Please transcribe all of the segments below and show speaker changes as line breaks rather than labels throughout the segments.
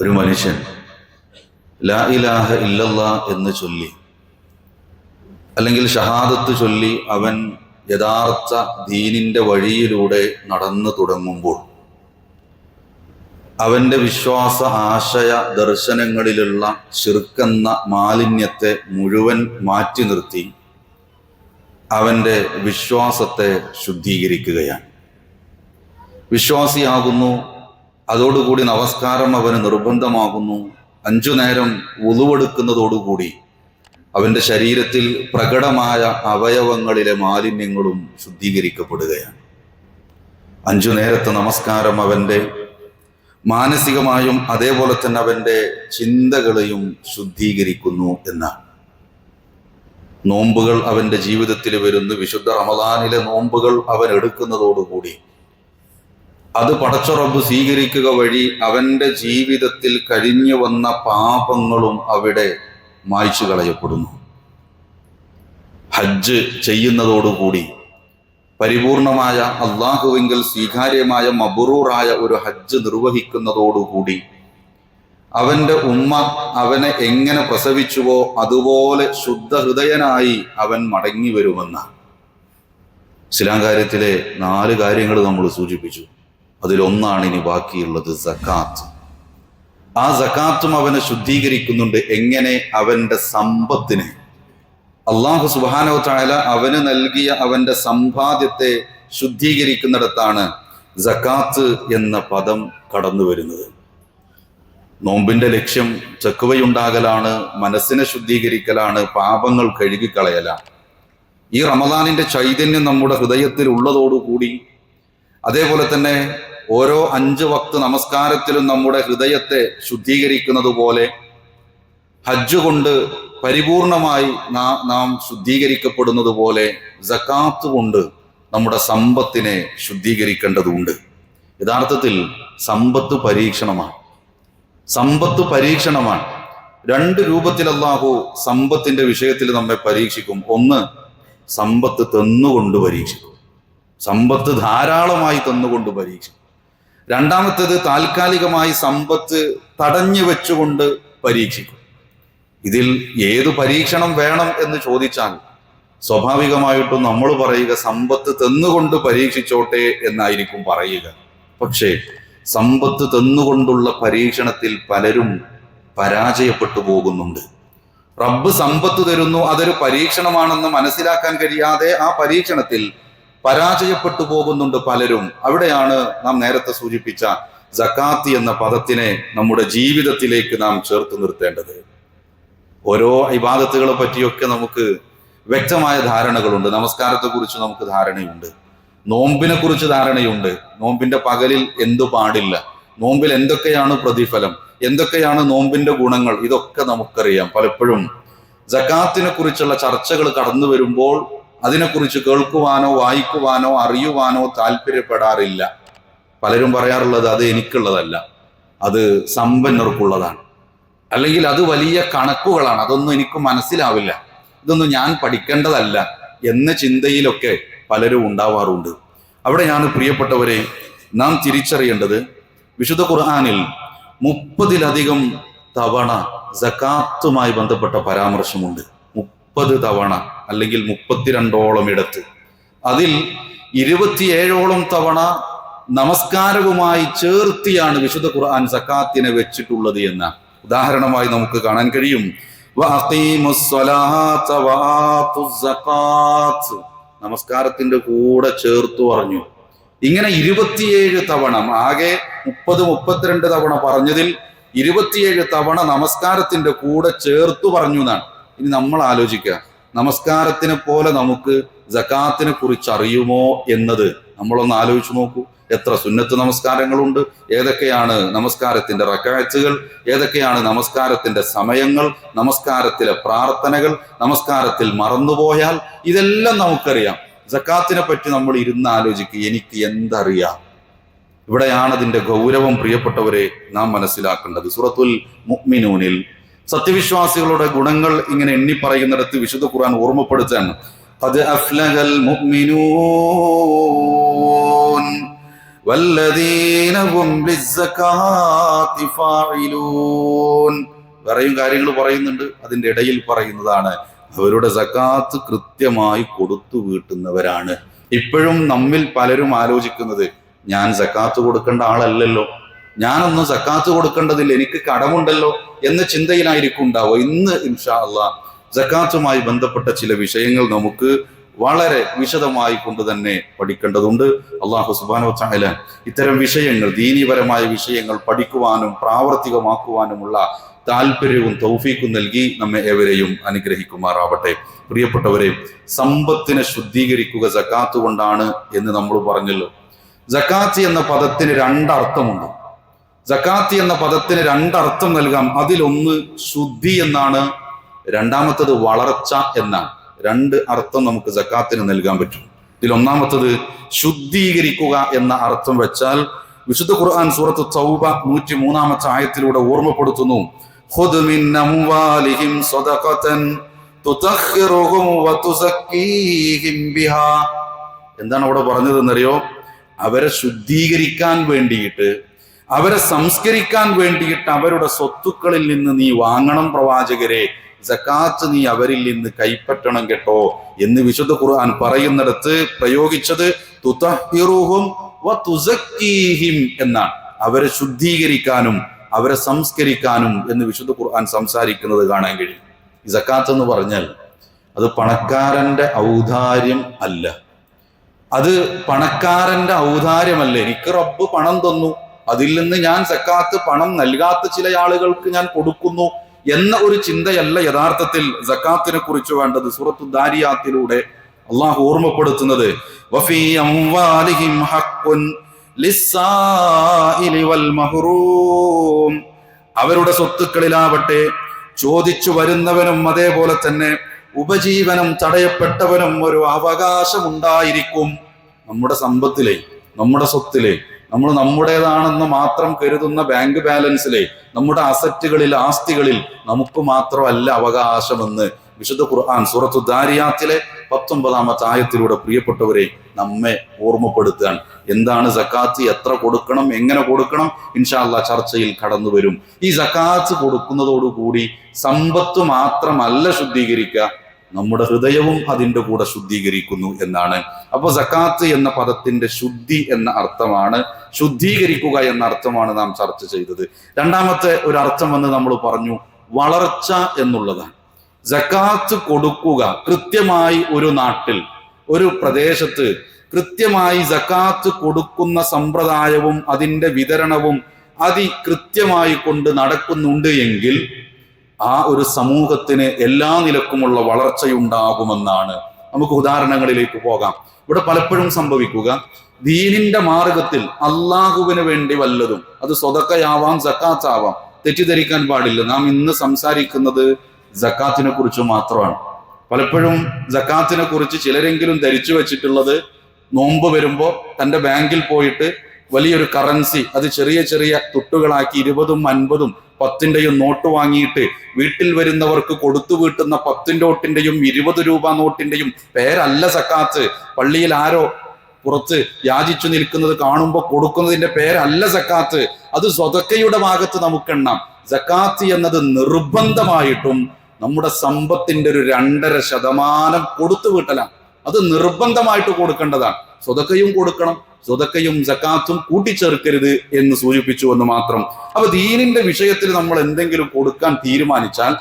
ഒരു മനുഷ്യൻ ലാ ഇലാഹ ഇല്ലല്ലാ എന്ന് ചൊല്ലി അല്ലെങ്കിൽ ഷഹാദത്ത് ചൊല്ലി അവൻ യഥാർത്ഥ ദീനിന്റെ വഴിയിലൂടെ നടന്നു തുടങ്ങുമ്പോൾ അവന്റെ വിശ്വാസ ആശയ ദർശനങ്ങളിലുള്ള ശിർക്കെന്ന മാലിന്യത്തെ മുഴുവൻ മാറ്റി നിർത്തി അവന്റെ വിശ്വാസത്തെ ശുദ്ധീകരിക്കുകയാണ്. വിശ്വാസിയാകുന്നു, അതോടുകൂടി നമസ്കാരം അവന് നിർബന്ധമാകുന്നു. 5 നേരം വുളുവെടുക്കുന്നതോടുകൂടി അവന്റെ ശരീരത്തിൽ പ്രകടമായ അവയവങ്ങളിലെ മാലിന്യങ്ങളും ശുദ്ധീകരിക്കപ്പെടുകയാണ്. 5 നേരത്തെ നമസ്കാരം അവന്റെ മാനസികമായും അതേപോലെ തന്നെ അവന്റെ ചിന്തകളെയും ശുദ്ധീകരിക്കുന്നു എന്നാണ്. നോമ്പുകൾ അവന്റെ ജീവിതത്തിൽ വരുന്നു. വിശുദ്ധ റമദാനിലെ നോമ്പുകൾ അവൻ എടുക്കുന്നതോടുകൂടി അത് പടച്ച റബ്ബ് സ്വീകരിക്കുക വഴി അവന്റെ ജീവിതത്തിൽ കഴിഞ്ഞു വന്ന പാപങ്ങളും അവിടെ മായ്ച്ചു കളയപ്പെടുന്നു. ഹജ്ജ് ചെയ്യുന്നതോടുകൂടി പരിപൂർണമായ അള്ളാഹുവിങ്കൽ സ്വീകാര്യമായ മബ്റൂറായ ഒരു ഹജ്ജ് നിർവഹിക്കുന്നതോടുകൂടി അവന്റെ ഉമ്മ അവനെ എങ്ങനെ പ്രസവിച്ചുവോ അതുപോലെ ശുദ്ധഹൃദയനായി അവൻ മടങ്ങി വരുമെന്ന ഇസ്ലാം കാര്യത്തിലെ 4 കാര്യങ്ങൾ നമ്മൾ സൂചിപ്പിച്ചു. അതിലൊന്നാണ് ഇനി ബാക്കിയുള്ളത് സക്കാത്ത്. ആ സക്കാത്തും അവനെ ശുദ്ധീകരിക്കുന്നുണ്ട്. എങ്ങനെ? അവന്റെ സമ്പത്തിനെ അല്ലാഹു സുബ്ഹാനഹു വ തആല അവന് നൽകിയ അവന്റെ സമ്പാദ്യത്തെ ശുദ്ധീകരിക്കുന്നിടത്താണ് സക്കാത്ത് എന്ന പദം കടന്നു വരുന്നത്. നോമ്പിന്റെ ലക്ഷ്യം ചക്കുവയുണ്ടാകലാണ്, മനസ്സിനെ ശുദ്ധീകരിക്കലാണ്, പാപങ്ങൾ കഴുകിക്കളയലാണ്. ഈ റമദാനിന്റെ ചൈതന്യം നമ്മുടെ ഹൃദയത്തിൽ ഉള്ളതോടുകൂടി അതേപോലെ തന്നെ ഓരോ 5 വക്ത് നമസ്കാരത്തിലും നമ്മുടെ ഹൃദയത്തെ ശുദ്ധീകരിക്കുന്നത് പോലെ ഹജ്ജ് കൊണ്ട് പരിപൂർണമായി നാം ശുദ്ധീകരിക്കപ്പെടുന്നത് പോലെ സക്കാത്ത് കൊണ്ട് നമ്മുടെ സമ്പത്തിനെ ശുദ്ധീകരിക്കേണ്ടതുണ്ട്. യഥാർത്ഥത്തിൽ സമ്പത്ത് പരീക്ഷണമാണ്. സമ്പത്ത് പരീക്ഷണമാണ്. 2 രൂപത്തിൽ അല്ലാഹു സമ്പത്തിന്റെ വിഷയത്തിൽ നമ്മെ പരീക്ഷിക്കും. ഒന്ന്, സമ്പത്ത് തന്നുകൊണ്ട് പരീക്ഷിക്കും. സമ്പത്ത് ധാരാളമായി തന്നുകൊണ്ട് പരീക്ഷിക്കും. രണ്ടാമത്തേത്, താൽക്കാലികമായി സമ്പത്ത് തടഞ്ഞു വെച്ചുകൊണ്ട് പരീക്ഷിക്കും. ഇതിൽ ഏതു പരീക്ഷണം വേണം എന്ന് ചോദിച്ചാൽ സ്വാഭാവികമായിട്ടും നമ്മൾ പറയുക സമ്പത്ത് തന്നുകൊണ്ട് പരീക്ഷിച്ചോട്ടെ എന്നായിരിക്കും പറയുക. പക്ഷേ സമ്പത്ത് തന്നുകൊണ്ടുള്ള പരീക്ഷണത്തിൽ പലരും പരാജയപ്പെട്ടു പോകുന്നുണ്ട്. റബ്ബ് സമ്പത്ത് തരുന്നു, അതൊരു പരീക്ഷണമാണെന്ന് മനസ്സിലാക്കാൻ കഴിയാതെ ആ പരീക്ഷണത്തിൽ പരാജയപ്പെട്ടു പോകുന്നുണ്ട് പലരും. അവിടെയാണ് നാം നേരത്തെ സൂചിപ്പിച്ച സക്കാത്ത് എന്ന പദത്തിനെ നമ്മുടെ ജീവിതത്തിലേക്ക് നാം ചേർത്ത് നിർത്തേണ്ടത്. ഓരോ ഇബാദത്തുകളെ പറ്റിയൊക്കെ നമുക്ക് വ്യക്തമായ ധാരണകളുണ്ട്. നമസ്കാരത്തെക്കുറിച്ച് നമുക്ക് ധാരണയുണ്ട്, നോമ്പിനെ കുറിച്ച് ധാരണയുണ്ട്. നോമ്പിന്റെ പകലിൽ എന്തു പാടില്ല, നോമ്പിൽ എന്തൊക്കെയാണ് പ്രതിഫലം, എന്തൊക്കെയാണ് നോമ്പിന്റെ ഗുണങ്ങൾ, ഇതൊക്കെ നമുക്കറിയാം. പലപ്പോഴും സക്കാത്തിനെ കുറിച്ചുള്ള ചർച്ചകൾ കടന്നു വരുമ്പോൾ അതിനെക്കുറിച്ച് കേൾക്കുവാനോ വായിക്കുവാനോ അറിയുവാനോ താല്പര്യപ്പെടാറില്ല. പലരും പറയാറുള്ളത് അത് എനിക്കുള്ളതല്ല, അത് സമ്പന്നർക്കുള്ളതാണ്, അല്ലെങ്കിൽ അത് വലിയ കണക്കുകളാണ്, അതൊന്നും എനിക്ക് മനസ്സിലാവില്ല, ഇതൊന്നും ഞാൻ പഠിക്കേണ്ടതല്ല എന്ന ചിന്തയിലൊക്കെ പലരും ഉണ്ടാവാറുണ്ട്. അവിടെയാണ് പ്രിയപ്പെട്ടവരെ നാം തിരിച്ചറിയേണ്ടത്, വിശുദ്ധ ഖുർആനിൽ 30-ലധികം തവണ സക്കാത്തുമായി ബന്ധപ്പെട്ട പരാമർശമുണ്ട്. 30 തവണ അല്ലെങ്കിൽ 32ഓളം ഇടത്ത്. അതിൽ 27ഓളം തവണ നമസ്കാരവുമായി ചേർത്തിയാണ് വിശുദ്ധ ഖുർആൻ സക്കാത്തിനെ വെച്ചിട്ടുള്ളത് എന്ന ഉദാഹരണമായി നമുക്ക് കാണാൻ കഴിയും. നമസ്കാരത്തിന്റെ കൂടെ ചേർത്തു പറഞ്ഞു. ഇങ്ങനെ 27 തവണ, ആകെ 30-32 തവണ പറഞ്ഞതിൽ 27 തവണ നമസ്കാരത്തിന്റെ കൂടെ ചേർത്തു പറഞ്ഞു എന്നാണ്. ഇനി നമ്മൾ ആലോചിക്കുക, നമസ്കാരത്തിനെ പോലെ നമുക്ക് സക്കാത്തിനെ കുറിച്ച് അറിയുമോ എന്നത് നമ്മളൊന്ന് ആലോചിച്ച് നോക്കൂ. എത്ര സുന്നത്ത് നമസ്കാരങ്ങളുണ്ട്, ഏതൊക്കെയാണ് നമസ്കാരത്തിന്റെ റക്അത്തുകൾ, ഏതൊക്കെയാണ് നമസ്കാരത്തിന്റെ സമയങ്ങൾ, നമസ്കാരത്തിലെ പ്രാർത്ഥനകൾ, നമസ്കാരത്തിൽ മറന്നുപോയാൽ ഇതെല്ലാം നമുക്കറിയാം. സക്കാത്തിനെ പറ്റി നമ്മൾ ഇരുന്ന് ആലോചിക്കുക, എനിക്ക് എന്തറിയാം. ഇവിടെയാണ് അതിന്റെ ഗൗരവം പ്രിയപ്പെട്ടവരെ നാം മനസ്സിലാക്കേണ്ടത്. സൂറത്തുൽ മുഅ്മിനൂനിൽ സത്യവിശ്വാസികളുടെ ഗുണങ്ങൾ ഇങ്ങനെ എണ്ണി പറയുന്നിടത്ത് വിശുദ്ധ ഖുർആൻ ഓർമ്മപ്പെടുത്താൻ ഖദ് അഫ്ലഹൽ മുഅ്മിനൂൻ വല്ലദീന ഹും ലിസ്സകാത്തി ഫാഇലൂൻ. വേറെയും കാര്യങ്ങൾ പറയുന്നുണ്ട്. അതിന്റെ ഇടയിൽ പറയുന്നതാണ് അവരുടെ സകാത്ത് കൃത്യമായി കൊടുത്തു വീട്ടുന്നവരാണ്. ഇപ്പോഴും നമ്മിൽ പലരും ആലോചിക്കുന്നത്, ഞാൻ സകാത്ത് കൊടുക്കേണ്ട ആളല്ലല്ലോ, ഞാനൊന്നും സക്കാത്ത് കൊടുക്കേണ്ടതില്ല, എനിക്ക് കടമുണ്ടല്ലോ എന്ന ചിന്തയിലായിരിക്കും ഉണ്ടാവുക. ഇന്ന് ഇൻഷാ അള്ളാഹ് സക്കാത്തുമായി ബന്ധപ്പെട്ട ചില വിഷയങ്ങൾ നമുക്ക് വളരെ വിശദമായി കൊണ്ട് തന്നെ പഠിക്കേണ്ടതുണ്ട്. അള്ളാഹു സുബ്ഹാനഹു വ തആല ഇത്തരം വിഷയങ്ങൾ, ദീനീപരമായ വിഷയങ്ങൾ പഠിക്കുവാനും പ്രാവർത്തികമാക്കുവാനുമുള്ള താല്പര്യവും തൗഫീഖും നൽകി നമ്മെ ഏവരെയും അനുഗ്രഹിക്കുമാറാവട്ടെ. പ്രിയപ്പെട്ടവരെ, സമ്പത്തിനെ ശുദ്ധീകരിക്കുക സക്കാത്ത് കൊണ്ടാണ് എന്ന് നമ്മൾ പറഞ്ഞല്ലോ. സക്കാത്ത് എന്ന പദത്തിന് രണ്ടർത്ഥമുണ്ട്. സക്കാത്ത് എന്ന പദത്തിന് രണ്ടർത്ഥം നൽകാം. അതിലൊന്ന് ശുദ്ധി എന്നാണ്, രണ്ടാമത്തത് വളർച്ച എന്നാണ്. രണ്ട് അർത്ഥം നമുക്ക് സക്കാത്തിന് നൽകാൻ പറ്റും. ഇതിലൊന്നാമത്തത് ശുദ്ധീകരിക്കുക എന്ന അർത്ഥം വെച്ചാൽ വിശുദ്ധ ഖുർആൻ സൂറത്ത് തൗബ 103 ആയത്തിലൂടെ ഓർമ്മപ്പെടുത്തുന്നു, ഖുദ് മിൻ അംവാലിഹിം സദഖതൻ തുതഖിറുഹും വതുസക്കീഹിം ബിഹാ. എന്താണ് അവിടെ പറഞ്ഞതെന്നറിയോ? അവരെ ശുദ്ധീകരിക്കാൻ വേണ്ടിയിട്ട്, അവരെ സംസ്കരിക്കാൻ വേണ്ടിയിട്ട് അവരുടെ സ്വത്തുക്കളിൽ നിന്ന് നീ വാങ്ങണം പ്രവാചകരെ, സക്കാത്ത് നീ അവരിൽ നിന്ന് കൈപ്പറ്റണം കേട്ടോ എന്ന് വിശുദ്ധ ഖുർആൻ പറയുന്നിടത്ത് പ്രയോഗിച്ചത് തുതഹിറുഹും വതുസക്കീഹിം എന്നാണ്. അവരെ ശുദ്ധീകരിക്കാനും അവരെ സംസ്കരിക്കാനും എന്ന് വിശുദ്ധ ഖുർആൻ സംസാരിക്കുന്നത് കാണാൻ കഴിയും. ഈ സക്കാത്ത് എന്ന് പറഞ്ഞാൽ അത് പണക്കാരന്റെ ഔദാര്യം അല്ല, അത് പണക്കാരന്റെ ഔദാര്യമല്ല. എനിക്ക് റബ്ബ് പണം തന്നു, അതിൽ നിന്ന് ഞാൻ സക്കാത്ത് പണം നൽകാത്ത ചില ആളുകൾക്ക് ഞാൻ കൊടുക്കുന്നു എന്ന ഒരു ചിന്തയല്ല യഥാർത്ഥത്തിൽ സക്കാത്തിനെ കുറിച്ച് വേണ്ടത്. സൂറത്തു ദാരിയാത്തിലൂടെ അള്ളാഹു ഓർമ്മപ്പെടുത്തുന്നത്, വഫീ അംവാലിഹിം ഹഖ്ഖുൻ ലിസ്സാഇലി വൽ മഹ്റൂം. അവരുടെ സ്വത്തുക്കളിലാവട്ടെ ചോദിച്ചു വരുന്നവനും അതേപോലെ തന്നെ ഉപജീവനം തടയപ്പെട്ടവനും ഒരു അവകാശമുണ്ടായിരിക്കും. നമ്മുടെ സമ്പത്തിലെ, നമ്മുടെ സ്വത്തിലെ, നമ്മൾ നമ്മുടേതാണെന്ന് മാത്രം കരുതുന്ന ബാങ്ക് ബാലൻസിലെ, നമ്മുടെ അസറ്റുകളിൽ, ആസ്തികളിൽ നമുക്ക് മാത്രമല്ല അവകാശമെന്ന് വിശുദ്ധ ഖുർആൻ സൂറത്തു ദാരിയാത്തിലെ 19 ആയത്തിലൂടെ പ്രിയപ്പെട്ടവരെ നമ്മെ ഓർമ്മപ്പെടുത്തുകയാണ്. എന്താണ് സക്കാത്ത്, എത്ര കൊടുക്കണം, എങ്ങനെ കൊടുക്കണം, ഇൻഷാ അല്ലാഹ് ചർച്ചയിൽ കടന്നു വരും. ഈ സക്കാത്ത് കൊടുക്കുന്നതോടുകൂടി സമ്പത്ത് മാത്രമല്ല ശുദ്ധീകരിക്കുക, നമ്മുടെ ഹൃദയവും അതിൻ്റെ കൂടെ ശുദ്ധീകരിക്കുന്നു എന്നാണ്. അപ്പോൾ സക്കാത്ത് എന്ന പദത്തിന്റെ ശുദ്ധി എന്ന അർത്ഥമാണ്, ശുദ്ധീകരിക്കുക എന്ന അർത്ഥമാണ് നാം ചർച്ച ചെയ്തത്. രണ്ടാമത്തെ ഒരു അർത്ഥം എന്ന് നമ്മൾ പറഞ്ഞു, വളർച്ച എന്നുള്ളതാണ്. സക്കാത്ത് കൊടുക്കുക, കൃത്യമായി ഒരു നാട്ടിൽ, ഒരു പ്രദേശത്ത് കൃത്യമായി സക്കാത്ത് കൊടുക്കുന്ന സമ്പ്രദായവും അതിൻ്റെ വിതരണവും കൃത്യമായി കൊണ്ട് നടക്കുന്നുണ്ട് എങ്കിൽ ആ ഒരു സമൂഹത്തിന് എല്ലാ നിലക്കുമുള്ള വളർച്ചയുണ്ടാകുമെന്നാണ്. നമുക്ക് ഉദാഹരണങ്ങളിലേക്ക് പോകാം. ഇവിടെ പലപ്പോഴും സംഭവിക്കുക, ദീനിന്റെ മാർഗത്തിൽ അള്ളാഹുവിന് വേണ്ടി വല്ലതും, അത് സ്വതക്കയാവാം സക്കാത്താവാം, തെറ്റിദ്ധരിക്കാൻ പാടില്ല. നാം ഇന്ന് സംസാരിക്കുന്നത് സക്കാത്തിനെ കുറിച്ച് മാത്രമാണ്. പലപ്പോഴും സക്കാത്തിനെ കുറിച്ച് ചിലരെങ്കിലും ധരിച്ചു വെച്ചിട്ടുള്ളത്, നോമ്പ് വരുമ്പോൾ തൻ്റെ ബാങ്കിൽ പോയിട്ട് വലിയൊരു കറൻസി, അത് ചെറിയ ചെറിയ തുട്ടുകളാക്കി 20ഉം 50ഉം 10ന്റെയും നോട്ട് വാങ്ങിയിട്ട് വീട്ടിൽ വരുന്നവർക്ക് കൊടുത്തു വീട്ടുന്ന 10 നോട്ടിന്റെയും 20 രൂപ നോട്ടിന്റെയും പേരല്ല സക്കാത്ത്. പള്ളിയിൽ ആരോ പുറത്ത് യാചിച്ചു നിൽക്കുന്നത് കാണുമ്പോൾ കൊടുക്കുന്നതിന്റെ പേരല്ല സക്കാത്ത്. അത് സ്വതക്കയുടെ ഭാഗത്ത് നമുക്കെണ്ണാം. സക്കാത്ത് എന്നത് നിർബന്ധമായിട്ടും നമ്മുടെ സമ്പത്തിന്റെ ഒരു 2.5% കൊടുത്തു വീട്ടലാണ്. അത് നിർബന്ധമായിട്ട് കൊടുക്കേണ്ടതാണ്. സ്വതക്കയും കൊടുക്കണം, സ്വതക്കയും സക്കാത്തും കൂട്ടിച്ചേർക്കരുത് എന്ന് സൂചിപ്പിച്ചു എന്ന് മാത്രം. അപ്പൊ ദീനിന്റെ വിഷയത്തിൽ നമ്മൾ എന്തെങ്കിലും കൊടുക്കാൻ തീരുമാനിച്ചാൽ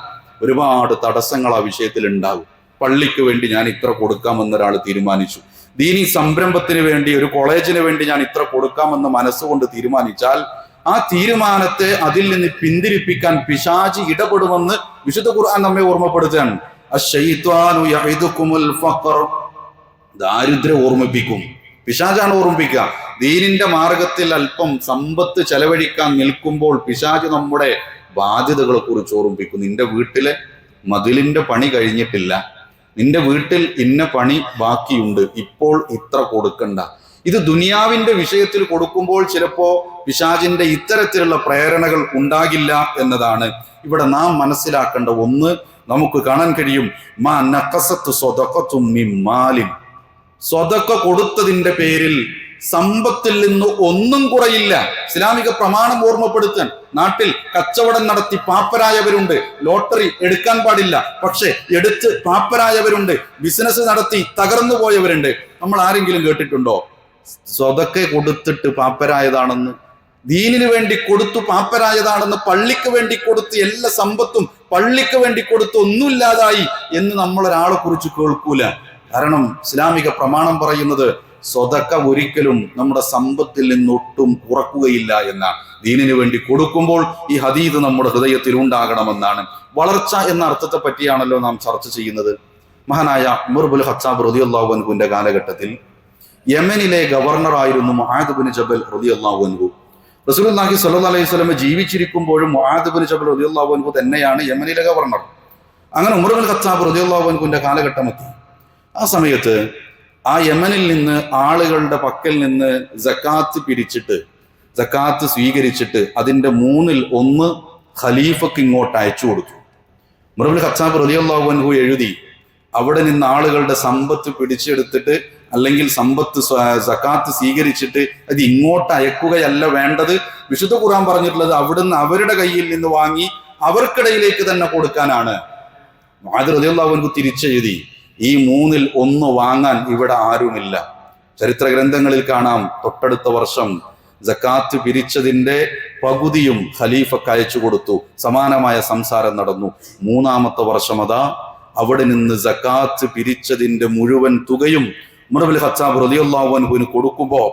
ഒരുപാട് തടസ്സങ്ങൾ ആ വിഷയത്തിൽ ഉണ്ടാകും. പള്ളിക്ക് വേണ്ടി ഞാൻ ഇത്ര കൊടുക്കാമെന്നൊരാൾ തീരുമാനിച്ചു, ദീനി സംരംഭത്തിന് വേണ്ടി, ഒരു കോളേജിന് വേണ്ടി ഞാൻ ഇത്ര കൊടുക്കാമെന്ന് മനസ്സുകൊണ്ട് തീരുമാനിച്ചാൽ ആ തീരുമാനത്തെ അതിൽ നിന്ന് പിന്തിരിപ്പിക്കാൻ പിശാചി ഇടപെടുമെന്ന് വിശുദ്ധ ഖുർആൻ നമ്മെ ഓർമ്മപ്പെടുത്തുകയാണ്. അശ്ശൈത്വാനു യഇദുകുമുൽ ഫഖർ, ദാരിദ്ര്യം ഓർമ്മിപ്പിക്കും, പിശാചാണ് ഓർമ്മിപ്പിക്കുക. ദീനിന്റെ മാർഗത്തിൽ അല്പം സമ്പത്ത് ചെലവഴിക്കാൻ നിൽക്കുമ്പോൾ പിശാച് നമ്മുടെ ബാധ്യതകളെ കുറിച്ച് ഓർമ്മിപ്പിക്കും. നിന്റെ വീട്ടിലെ മതിലിന്റെ പണി കഴിഞ്ഞിട്ടില്ല, നിന്റെ വീട്ടിൽ ഇന്ന പണി ബാക്കിയുണ്ട്, ഇപ്പോൾ ഇത്ര കൊടുക്കണ്ട. ഇത് ദുനിയാവിന്റെ വിഷയത്തിൽ കൊടുക്കുമ്പോൾ ചിലപ്പോ പിശാചിന്റെ ഇത്തരത്തിലുള്ള പ്രേരണകൾ ഉണ്ടാകില്ല എന്നതാണ് ഇവിടെ നാം മനസ്സിലാക്കേണ്ട ഒന്ന്. നമുക്ക് കാണാൻ കഴിയും, മാ നഖസത്ത് സ്വദഖത്തും മിൻ മാലിൻ, സ്വതക്ക കൊടുത്തതിന്റെ പേരിൽ സമ്പത്തിൽ നിന്ന് ഒന്നും കുറയില്ല. ഇസ്ലാമിക പ്രമാണം ഓർമ്മപ്പെടുത്താൻ, നാട്ടിൽ കച്ചവടം നടത്തി പാപ്പരായവരുണ്ട്, ലോട്ടറി എടുക്കാൻ പാടില്ല പക്ഷെ എടുത്ത് പാപ്പരായവരുണ്ട്, ബിസിനസ് നടത്തി തകർന്നു പോയവരുണ്ട്. നമ്മൾ ആരെങ്കിലും കേട്ടിട്ടുണ്ടോ സ്വതക്കെ കൊടുത്തിട്ട് പാപ്പരായതാണെന്ന്? ദീനിന് വേണ്ടി കൊടുത്തു പാപ്പരായതാണെന്ന്, പള്ളിക്ക് വേണ്ടി കൊടുത്ത് എല്ലാ സമ്പത്തും പള്ളിക്ക് വേണ്ടി കൊടുത്ത് ഒന്നുമില്ലാതായി എന്ന് നമ്മൾ ഒരാളെ കുറിച്ച് കേൾക്കൂല. കാരണം ഇസ്ലാമിക പ്രമാണം പറയുന്നത് സ്വതക്ക ഒരിക്കലും നമ്മുടെ സമ്പത്തിൽ നിന്നൊട്ടും കുറക്കുകയില്ല എന്നാണ്. ദീനിന് വേണ്ടി കൊടുക്കുമ്പോൾ ഈ ഹദീദ് നമ്മുടെ ഹൃദയത്തിൽ ഉണ്ടാകണമെന്നാണ്. വളർച്ച എന്ന അർത്ഥത്തെ പറ്റിയാണല്ലോ നാം ചർച്ച ചെയ്യുന്നത്. മഹാനായ ഉമർ ഇബ്നുൽ ഖത്താബ് റളിയല്ലാഹു അൻഹുവിന്റെ കാലഘട്ടത്തിൽ യമനിലെ ഗവർണറായിരുന്നു മുആദ് ഇബ്നു ജബൽ റളിയല്ലാഹു അൻഹു. റസൂലുള്ളാഹി സ്വല്ലല്ലാഹു അലൈഹി വസല്ലം ജീവിച്ചിരിക്കുമ്പോഴും മുആദ് ഇബ്നു ജബൽ റളിയല്ലാഹു അൻഹു തന്നെയാണ് യമനിലെ ഗവർണർ. അങ്ങനെ ഉമർ ഇബ്നുൽ ഖത്താബ് റളിയല്ലാഹു അൻഹുവിന്റെ കാലഘട്ടമെത്തി. ആ സമയത്ത് ആ യമനിൽ നിന്ന് ആളുകളുടെ പക്കൽ നിന്ന് സക്കാത്ത് സ്വീകരിച്ചിട്ട് അതിന്റെ 1/3 ഖലീഫക്ക് ഇങ്ങോട്ട് അയച്ചു കൊടുത്തു. ഉമർ ഇബ്നുൽ ഖത്താബ് റളിയല്ലാഹു അൻഹു എഴുതി, അവിടെ നിന്ന് ആളുകളുടെ സമ്പത്ത് പിടിച്ചെടുത്തിട്ട് അല്ലെങ്കിൽ സക്കാത്ത് സ്വീകരിച്ചിട്ട് അത് ഇങ്ങോട്ട് അയക്കുകയല്ല വേണ്ടത്. വിശുദ്ധ ഖുർആൻ പറഞ്ഞിട്ടുള്ളത് അവിടുന്ന് അവരുടെ കയ്യിൽ നിന്ന് വാങ്ങി അവർക്കിടയിലേക്ക് തന്നെ കൊടുക്കാനാണ്. മുആദ് റളിയല്ലാഹു അൻഹു തിരിച്ചെഴുതി, ഈ 1/3 വാങ്ങാൻ ഇവിടെ ആരുമില്ല. ചരിത്ര ഗ്രന്ഥങ്ങളിൽ കാണാം, തൊട്ടടുത്ത വർഷം സക്കാത്ത് പിരിച്ചതിന്റെ പകുതിയും ഖലീഫക്ക് അയച്ചു കൊടുത്തു. സമാനമായ സംസാരം നടന്നു. 3-ാമത്തെ വർഷം അതാ അവിടെ നിന്ന് സക്കാത്ത് പിരിച്ചതിന്റെ മുഴുവൻ തുകയും ഉമർ ഇബ്നുൽ ഖത്താബ് റളിയല്ലാഹു അൻഹുവിന് കൊടുക്കുമ്പോൾ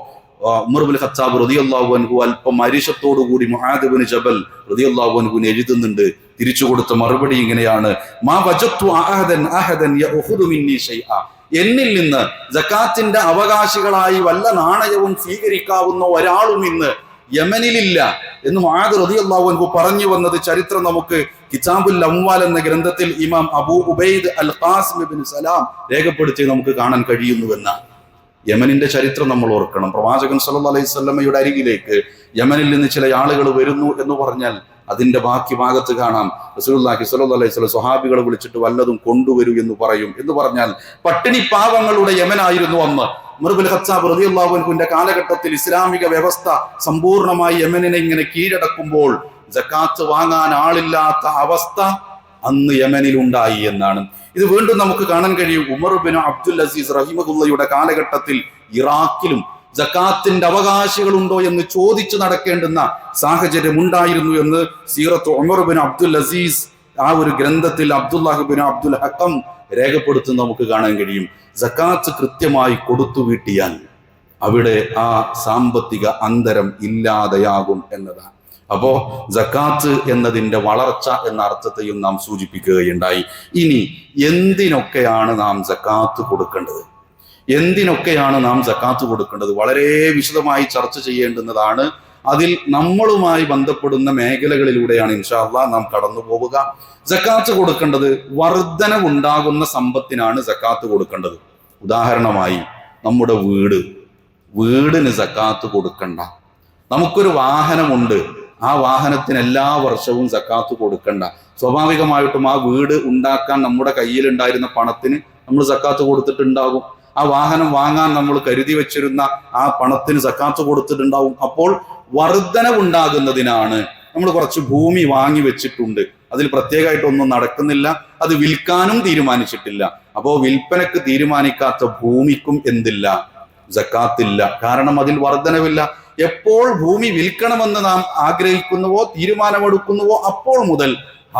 ഉമർ ഇബ്നുൽ ഖത്താബ് റളിയല്ലാഹു അൻഹു അല്പം അരിശത്തോടു കൂടി മുആദ് ഇബ്നു ജബൽ റളിയല്ലാഹു അൻഹുവിന് എഴുതുന്നുണ്ട്. തിരിച്ചു കൊടുത്ത മറുപടി ഇങ്ങനെയാണ്, മാ വജത്തു അഹദൻ യഖുദു മിന്നി ഷൈഅ, എന്നിൽ നിന്ന് സക്കാത്തിന്റെ അവകാശികളായി വല്ല നാണയവും സ്വീകരിക്കാവുന്ന ഒരാളും ഇന്ന് യമനിലില്ല എന്ന് മുആദ് റളിയല്ലാഹു അൻഹു പറഞ്ഞു വന്നത് ചരിത്രം നമുക്ക് കിതാബുൽ അംവാൽ എന്ന ഗ്രന്ഥത്തിൽ ഇമാം അബൂ ഉബൈദ് അൽ ഖാസിം ഇബ്നു സലാം രേഖപ്പെടുത്തി നമുക്ക് കാണാൻ കഴിയുന്നുവെന്നാണ്. യമനിന്റെ ചരിത്രം നമ്മൾ ഓർക്കണം. പ്രവാചകൻ സല്ലല്ലാഹു അലൈഹി വസല്ലമയുടെ അരികിലേക്ക് യമനിൽ നിന്ന് ചില ആളുകൾ വരുന്നു എന്ന് പറഞ്ഞാൽ അതിന്റെ ബാക്കി ഭാഗത്ത് കാണാം റസൂലുള്ളാഹി സ്വല്ലല്ലാഹു അലൈഹി വസല്ലം സ്വഹാബികളെ വിളിച്ചിട്ട് വല്ലതും കൊണ്ടുവരൂ എന്ന് പറയും. എന്ന് പറഞ്ഞാൽ പട്ടിണി പാവങ്ങളുടെ യമനായിരുന്നു അന്ന്. ഉമർ ഇബ്നുൽ ഖത്താബ് റളിയല്ലാഹു അൻഹുവിന്റെ കാലഘട്ടത്തിൽ ഇസ്ലാമിക വ്യവസ്ഥ സമ്പൂർണ്ണമായി യമനിനെ ഇങ്ങനെ കീഴടക്കുമ്പോൾ സക്കാത്ത് വാങ്ങാൻ ആളില്ലാത്ത അവസ്ഥ അന്ന് യമനിൽ ഉണ്ടായി എന്നാണ്. ഇത് വീണ്ടും നമുക്ക് കാണാൻ കഴിയും. ഉമർ ബിൻ അബ്ദുൽ അസീസ് റഹിമഹുള്ളയുടെ കാലഘട്ടത്തിൽ ഇറാഖിലും സക്കാത്തിന്റെ അവകാശികളുണ്ടോ എന്ന് ചോദിച്ചു നടക്കേണ്ടുന്ന സാഹചര്യം ഉണ്ടായിരുന്നു എന്ന് സീറത്ത് ഉമർ ബിൻ അബ്ദുൽ അസീസ് ആ ഒരു ഗ്രന്ഥത്തിൽ അബ്ദുല്ലാഹ് ബിൻ അബ്ദുൽ ഹക്കം രേഖപ്പെടുത്തുന്ന നമുക്ക് കാണാൻ കഴിയും. സക്കാത്ത് കൃത്യമായി കൊടുത്തു വീട്ടിയാൽ അവിടെ ആ സാമ്പത്തിക അന്തരം ഇല്ലാതെയാകും എന്നതാണ്. അപ്പോ സക്കാത്ത് എന്നതിന്റെ വളർച്ച എന്ന അർത്ഥത്തെയും നാം സൂചിപ്പിക്കുകയുണ്ടായി. ഇനി എന്തിനൊക്കെയാണ് നാം സക്കാത്ത് കൊടുക്കേണ്ടത്? എന്തിനൊക്കെയാണ് നാം സക്കാത്ത് കൊടുക്കേണ്ടത്? വളരെ വിശദമായി ചർച്ച ചെയ്യേണ്ടുന്നതാണ്. അതിൽ നമ്മളുമായി ബന്ധപ്പെടുന്ന മേഖലകളിലൂടെയാണ് ഇൻഷാ അല്ലാഹ് നാം കടന്നു പോവുക. സക്കാത്ത് കൊടുക്കേണ്ടത് വർധനവുണ്ടാകുന്ന സമ്പത്തിനാണ് സക്കാത്ത് കൊടുക്കേണ്ടത്. ഉദാഹരണമായി നമ്മുടെ വീടിന് സക്കാത്ത് കൊടുക്കണ്ട. നമുക്കൊരു വാഹനമുണ്ട്, ആ വാഹനത്തിന് എല്ലാ വർഷവും സക്കാത്ത് കൊടുക്കണ്ട. സ്വാഭാവികമായിട്ടും ആ വീട് ഉണ്ടാക്കാൻ നമ്മുടെ കയ്യിലുണ്ടായിരുന്ന പണത്തിന് നമ്മൾ സക്കാത്ത് കൊടുത്തിട്ടുണ്ടാകും. ആ വാഹനം വാങ്ങാൻ നമ്മൾ കരുതി വെച്ചിരുന്ന ആ പണത്തിന് സക്കാത്ത് കൊടുത്തിട്ടുണ്ടാവും. അപ്പോൾ വർധനവുണ്ടാകുന്നതിനാണ്. നമ്മൾ കുറച്ച് ഭൂമി വാങ്ങി വെച്ചിട്ടുണ്ട്, അതിൽ പ്രത്യേകമായിട്ടൊന്നും നടക്കുന്നില്ല, അത് വിൽക്കാനും തീരുമാനിച്ചിട്ടില്ല. അപ്പോൾ വിൽപ്പനക്ക് തീരുമാനിക്കാത്ത ഭൂമിക്കും എന്തില്ല? സക്കാത്തില്ല. കാരണം അതിൽ വർധനവില്ല. എപ്പോൾ ഭൂമി വിൽക്കണമെന്ന് നാം ആഗ്രഹിക്കുന്നുവോ തീരുമാനമെടുക്കുന്നുവോ അപ്പോൾ മുതൽ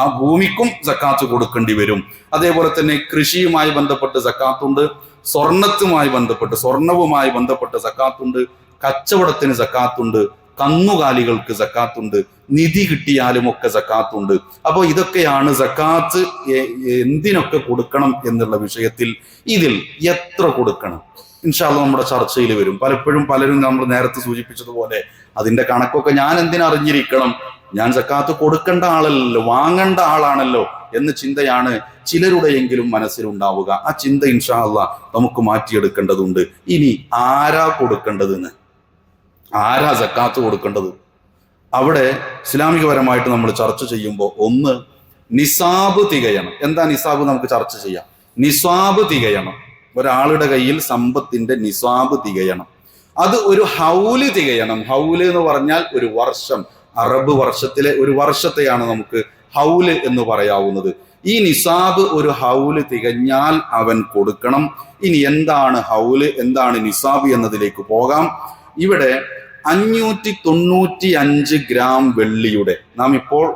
ആ ഭൂമിക്കും സക്കാത്ത് കൊടുക്കേണ്ടി വരും. അതേപോലെ തന്നെ കൃഷിയുമായി ബന്ധപ്പെട്ട് സക്കാത്തുണ്ട്, സ്വർണവുമായി ബന്ധപ്പെട്ട് സക്കാത്തുണ്ട്, കച്ചവടത്തിന് സക്കാത്തുണ്ട്, കന്നുകാലികൾക്ക് സക്കാത്തുണ്ട്, നിധി കിട്ടിയാലും ഒക്കെ സക്കാത്തുണ്ട്. അപ്പോൾ ഇതൊക്കെയാണ് സക്കാത്ത് എന്തിനൊക്കെ കൊടുക്കണം എന്നുള്ള വിഷയത്തിൽ. ഇതിൽ എത്ര കൊടുക്കണം ഇൻഷാ അല്ലാഹ് നമ്മുടെ ചർച്ചയിൽ വരും. പലരും നമ്മൾ നേരത്തെ സൂചിപ്പിച്ചതുപോലെ അതിന്റെ കണക്കൊക്കെ ഞാൻ എന്തിനറിഞ്ഞിരിക്കണം, ഞാൻ സക്കാത്ത് കൊടുക്കേണ്ട ആളല്ലോ, വാങ്ങേണ്ട ആളാണല്ലോ എന്ന ചിന്തയാണ് ചിലരുടെയെങ്കിലും മനസ്സിലുണ്ടാവുക. ആ ചിന്ത ഇൻഷാ അല്ലാഹ് നമുക്ക് മാറ്റിയെടുക്കേണ്ടതുണ്ട്. ഇനി ആരാ കൊടുക്കേണ്ടതെന്ന്, ആരാ സക്കാത്ത് കൊടുക്കേണ്ടത്? അവിടെ ഇസ്ലാമികപരമായിട്ട് നമ്മൾ ചർച്ച ചെയ്യുമ്പോൾ ഒന്ന് നിസാബ് തികയണം. എന്താ നിസാബ്? നമുക്ക് ചർച്ച ചെയ്യാം. നിസാബ് തികയണം. ഒരാളുടെ കയ്യിൽ സമ്പത്തിന്റെ നിസാബ് തികയണം. അത് ഒരു ഹൗല് തികയണം. ഹൗല് എന്ന് പറഞ്ഞാൽ ഒരു വർഷം. അറബ് വർഷത്തിലെ ഒരു വർഷത്തെയാണ് നമുക്ക് ഹൗല് എന്ന് പറയാവുന്നത്. ഈ നിസാബ് ഒരു ഹൗല് തികഞ്ഞാൽ അവൻ കൊടുക്കണം. ഇനി എന്താണ് ഹൗല്, എന്താണ് നിസാബ് എന്നതിലേക്ക് പോകാം. ഇവിടെ 595 ഗ്രാം വെള്ളിയുടെ, നാം ഇപ്പോൾ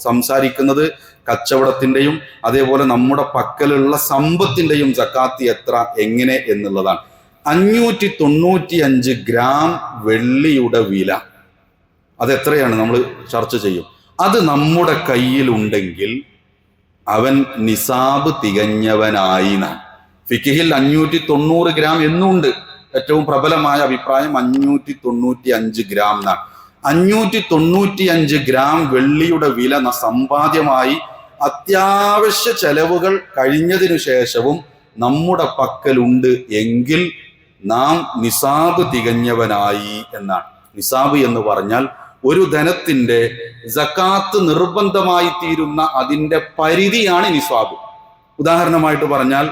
സംസാരിക്കുന്നത് കച്ചവടത്തിന്റെയും അതേപോലെ നമ്മുടെ പക്കലുള്ള സമ്പത്തിന്റെയും സക്കാത്ത് എത്ര, എങ്ങനെ എന്നുള്ളതാണ്. 595 ഗ്രാം വെള്ളിയുടെ വില അതെത്രയാണ് നമ്മൾ ചർച്ച ചെയ്യും. അത് നമ്മുടെ കയ്യിലുണ്ടെങ്കിൽ അവൻ നിസാബ് തികഞ്ഞവനായി. ഫിഖിഹിൽ 590 ഗ്രാം എന്നുണ്ട്. ഏറ്റവും പ്രബലമായ അഭിപ്രായം 595 ഗ്രാം എന്നാണ്. 595 ഗ്രാം വെള്ളിയുടെ വില സമ്പാദ്യമായി അത്യാവശ്യ ചെലവുകൾ കഴിഞ്ഞതിനു ശേഷവും നമ്മുടെ പക്കലുണ്ട് എങ്കിൽ നാം നിസാബ് തികഞ്ഞവനായി എന്നാണ്. നിസാബ് എന്ന് പറഞ്ഞാൽ ഒരു ധനത്തിന്റെ സക്കാത്ത് നിർബന്ധമായി തീരുന്ന അതിന്റെ പരിധിയാണ് നിസാബ്. ഉദാഹരണമായിട്ട് പറഞ്ഞാൽ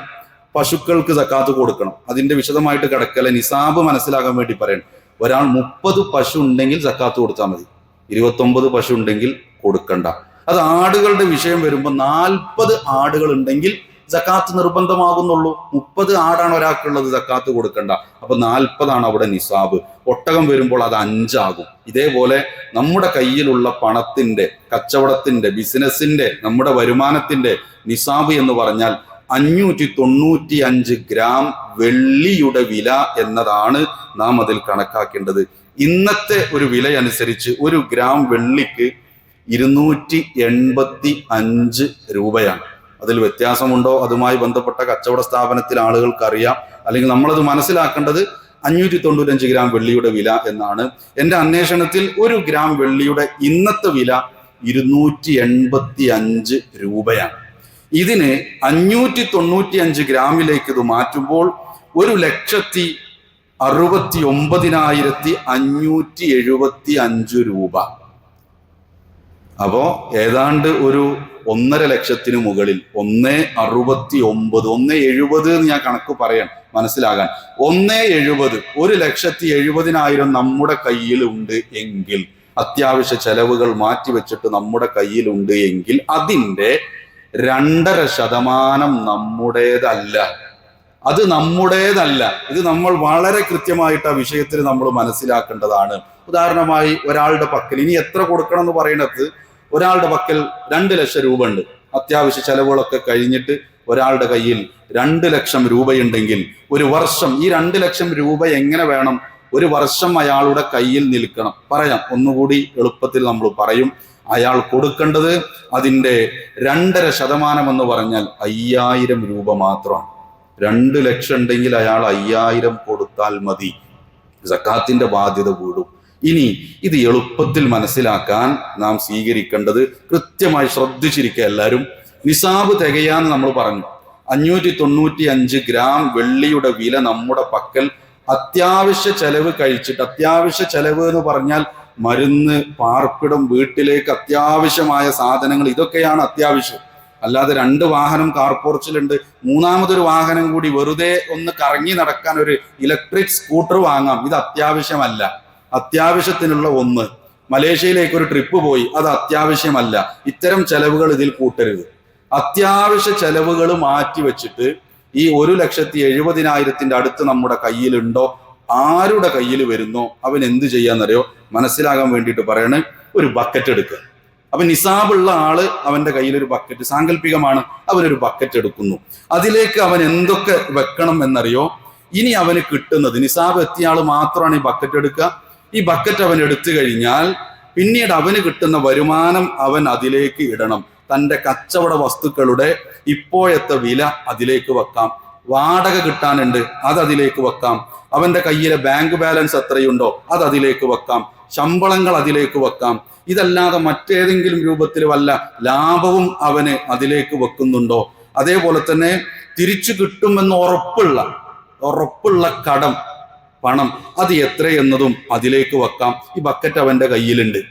പശുക്കൾക്ക് സക്കാത്ത് കൊടുക്കണം. അതിന്റെ വിശദമായിട്ട് കിടക്കല, നിസാബ് മനസ്സിലാകാൻ വേണ്ടി പറയണം. ഒരാൾ 30 പശു ഉണ്ടെങ്കിൽ സക്കാത്ത് കൊടുത്താൽ മതി. 29 പശു ഉണ്ടെങ്കിൽ കൊടുക്കണ്ട. അത് ആടുകളുടെ വിഷയം വരുമ്പോൾ 40 ആടുകൾ ഉണ്ടെങ്കിൽ സക്കാത്ത് നിർബന്ധമാകുന്നുള്ളൂ. 30 ആടാണ് ഒരാൾക്കുള്ളത്, സക്കാത്ത് കൊടുക്കണ്ട. അപ്പൊ 40 അവിടെ നിസാബ്. ഒട്ടകം വരുമ്പോൾ അത് 5 ആകും. ഇതേപോലെ നമ്മുടെ കയ്യിലുള്ള പണത്തിന്റെ, കച്ചവടത്തിന്റെ, ബിസിനസിന്റെ, നമ്മുടെ വരുമാനത്തിന്റെ നിസാബ് എന്ന് പറഞ്ഞാൽ 595 ഗ്രാം വെള്ളിയുടെ വില എന്നതാണ് നാം അതിൽ കണക്കാക്കേണ്ടത്. ഇന്നത്തെ ഒരു വില അനുസരിച്ച് 1 ഗ്രാം വെള്ളിക്ക് 285 രൂപയാണ്. അതിൽ വ്യത്യാസമുണ്ടോ? അതുമായി ബന്ധപ്പെട്ട കച്ചവട സ്ഥാപനത്തിൽ ആളുകൾക്ക് അറിയാം. അല്ലെങ്കിൽ നമ്മളത് മനസ്സിലാക്കേണ്ടത് 595 ഗ്രാം വെള്ളിയുടെ വില എന്നാണ്. എൻ്റെ അന്വേഷണത്തിൽ 1 ഗ്രാം വെള്ളിയുടെ ഇന്നത്തെ വില 285 രൂപയാണ്. ഇതിന് 595 ഗ്രാമിലേക്ക് ഇത് മാറ്റുമ്പോൾ 1,69,575 രൂപ. അപ്പോ ഏതാണ്ട് ഒരു 1.5 ലക്ഷത്തിന് മുകളിൽ, 1,69, 1,70 എന്ന് ഞാൻ കണക്ക് പറയാൻ മനസ്സിലാകാൻ, 1,70, 1,70,000 നമ്മുടെ കയ്യിലുണ്ട് എങ്കിൽ, അത്യാവശ്യ ചെലവുകൾ മാറ്റിവെച്ചിട്ട് നമ്മുടെ കയ്യിലുണ്ട് എങ്കിൽ അതിൻ്റെ 2.5% നമ്മുടേതല്ല. അത് നമ്മുടേതല്ല. ഇത് നമ്മൾ വളരെ കൃത്യമായിട്ട് ആ വിഷയത്തിൽ നമ്മൾ മനസ്സിലാക്കേണ്ടതാണ്. ഉദാഹരണമായി ഒരാളുടെ പക്കൽ ഇനി എത്ര കൊടുക്കണം എന്ന് പറയുന്നത്, ഒരാളുടെ പക്കൽ 2 ലക്ഷം രൂപ ഉണ്ട്. അത്യാവശ്യ ചെലവുകളൊക്കെ കഴിഞ്ഞിട്ട് ഒരാളുടെ കയ്യിൽ 2 ലക്ഷം രൂപയുണ്ടെങ്കിൽ ഒരു വർഷം ഈ 2 ലക്ഷം രൂപ എങ്ങനെ വേണം, ഒരു വർഷം അയാളുടെ കയ്യിൽ നിൽക്കണം. പറയാം, ഒന്നുകൂടി എളുപ്പത്തിൽ നമ്മൾ പറയും. അയാൾ കൊടുക്കേണ്ടത് അതിൻ്റെ 2.5% എന്ന് പറഞ്ഞാൽ 5000 രൂപ മാത്രമാണ്. 2 ലക്ഷം ഉണ്ടെങ്കിൽ അയാൾ 5000 കൊടുത്താൽ മതി. സക്കാത്തിന്റെ ബാധ്യത കൂടും. ഇനി ഇത് എളുപ്പത്തിൽ മനസ്സിലാക്കാൻ നാം സ്വീകരിക്കേണ്ടത്, കൃത്യമായി ശ്രദ്ധിച്ചിരിക്കുക എല്ലാവരും. നിസാബ് തികയാന്ന് നമ്മൾ പറഞ്ഞു. 595 ഗ്രാം വെള്ളിയുടെ വില നമ്മുടെ പക്കൽ അത്യാവശ്യ ചെലവ് കഴിച്ചിട്ട്, അത്യാവശ്യ ചെലവ് എന്ന് പറഞ്ഞാൽ മരുന്ന്, പാർപ്പിടം, വീട്ടിലേക്ക് അത്യാവശ്യമായ സാധനങ്ങൾ, ഇതൊക്കെയാണ് അത്യാവശ്യം. അല്ലാതെ 2 വാഹനം കാർപോർച്ചിലുണ്ട്, 3ാമതൊരു വാഹനം കൂടി വെറുതെ ഒന്ന് കറങ്ങി നടക്കാൻ ഒരു ഇലക്ട്രിക് സ്കൂട്ടർ വാങ്ങാം, ഇത് അത്യാവശ്യമല്ല. അത്യാവശ്യത്തിനുള്ള ഒന്ന്, മലേഷ്യയിലേക്ക് ഒരു ട്രിപ്പ് പോയി, അത് അത്യാവശ്യമല്ല. ഇത്തരം ചെലവുകൾ ഇതിൽ കൂട്ടരുത്. അത്യാവശ്യ ചെലവുകൾ മാറ്റി വെച്ചിട്ട് ഈ 1,70,000 അടുത്ത് നമ്മുടെ കയ്യിലുണ്ടോ, ആരുടെ കയ്യിൽ വരുന്നോ അവൻ എന്ത് ചെയ്യാന്നറിയോ? മനസ്സിലാകാൻ വേണ്ടിയിട്ട് പറയണേ, ഒരു ബക്കറ്റ് എടുക്കുക. അപ്പൊ നിസാബുള്ള ആള് അവന്റെ കയ്യിൽ ഒരു ബക്കറ്റ്, സാങ്കല്പികമാണ്, അവനൊരു ബക്കറ്റ് എടുക്കുന്നു. അതിലേക്ക് അവൻ എന്തൊക്കെ വെക്കണം എന്നറിയോ? ഇനി അവന് കിട്ടുന്നത്, നിസാബ് എത്തിയ ആള് മാത്രമാണ് ഈ ബക്കറ്റ് എടുക്കുക. ഈ ബക്കറ്റ് അവൻ എടുത്തു കഴിഞ്ഞാൽ പിന്നീട് അവന് കിട്ടുന്ന വരുമാനം അവൻ അതിലേക്ക് ഇടണം. തൻ്റെ കച്ചവട വസ്തുക്കളുടെ ഇപ്പോഴത്തെ വില അതിലേക്ക് വെക്കാം. വാടക കിട്ടാനുണ്ട്, അത് അതിലേക്ക് വെക്കാം. അവന്റെ കയ്യിലെ ബാങ്ക് ബാലൻസ് എത്രയുണ്ടോ അത് അതിലേക്ക് വെക്കാം. ശമ്പളങ്ങൾ അതിലേക്ക് വെക്കാം. ഇതല്ലാതെ മറ്റേതെങ്കിലും രൂപത്തിൽ വല്ല ലാഭവും അവന് അതിലേക്ക് വെക്കുന്നുണ്ടോ? അതേപോലെ തന്നെ തിരിച്ചു കിട്ടുമെന്ന് ഉറപ്പുള്ള കടം, പണം, അത് എത്രയെന്നതും അതിലേക്ക് വെക്കാം. ഈ ബക്കറ്റ് അവന്റെ കയ്യിലുണ്ട്.